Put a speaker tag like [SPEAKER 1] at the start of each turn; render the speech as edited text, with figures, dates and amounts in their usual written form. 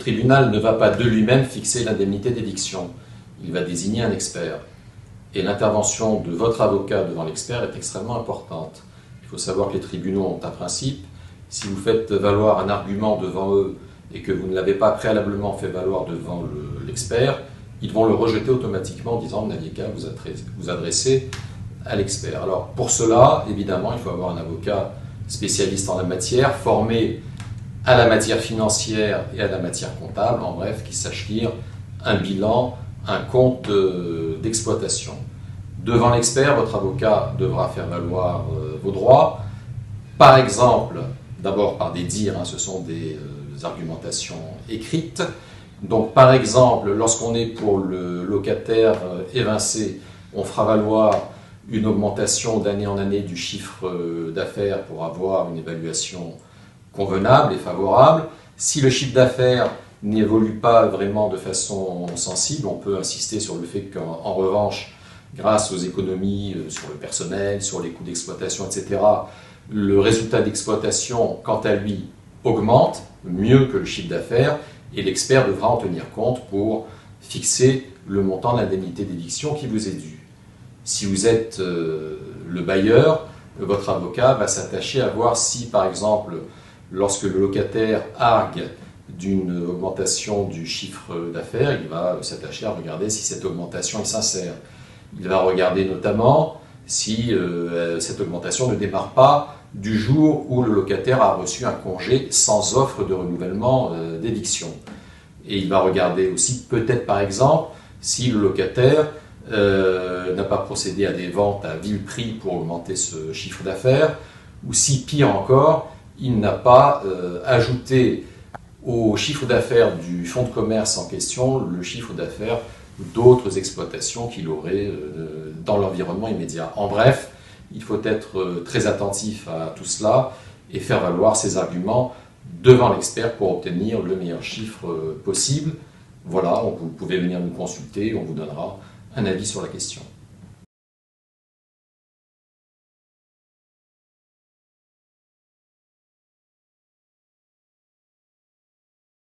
[SPEAKER 1] tribunal ne va pas de lui-même fixer l'indemnité d'éviction. Il va désigner un expert. Et l'intervention de votre avocat devant l'expert est extrêmement importante. Il faut savoir que les tribunaux ont un principe. Si vous faites valoir un argument devant eux et que vous ne l'avez pas préalablement fait valoir devant l'expert, ils vont le rejeter automatiquement en disant que vous n'aviez qu'à vous adresser à l'expert. Alors pour cela, évidemment, il faut avoir un avocat spécialiste en la matière, formé à la matière financière et à la matière comptable, en bref, qui sache lire un bilan, un compte d'exploitation. Devant l'expert, votre avocat devra faire valoir vos droits, par exemple, d'abord par des dires, ce sont des argumentations écrites. Donc par exemple, lorsqu'on est pour le locataire évincé, on fera valoir une augmentation d'année en année du chiffre d'affaires pour avoir une évaluation convenable et favorable. Si le chiffre d'affaires n'évolue pas vraiment de façon sensible, on peut insister sur le fait qu'en revanche, grâce aux économies sur le personnel, sur les coûts d'exploitation, etc., le résultat d'exploitation, quant à lui, augmente mieux que le chiffre d'affaires et l'expert devra en tenir compte pour fixer le montant de l'indemnité d'éviction qui vous est due. Si vous êtes le bailleur, votre avocat va s'attacher à voir si, par exemple, lorsque le locataire argue d'une augmentation du chiffre d'affaires, il va s'attacher à regarder si cette augmentation est sincère. Il va regarder notamment si cette augmentation ne démarre pas du jour où le locataire a reçu un congé sans offre de renouvellement d'éviction. Et il va regarder aussi peut-être par exemple si le locataire n'a pas procédé à des ventes à vil prix pour augmenter ce chiffre d'affaires, ou si pire encore, il n'a pas ajouté au chiffre d'affaires du fonds de commerce en question le chiffre d'affaires d'autres exploitations qu'il aurait dans l'environnement immédiat. En bref, il faut être très attentif à tout cela et faire valoir ses arguments devant l'expert pour obtenir le meilleur chiffre possible. Voilà, vous pouvez venir nous consulter, on vous donnera un avis sur la question.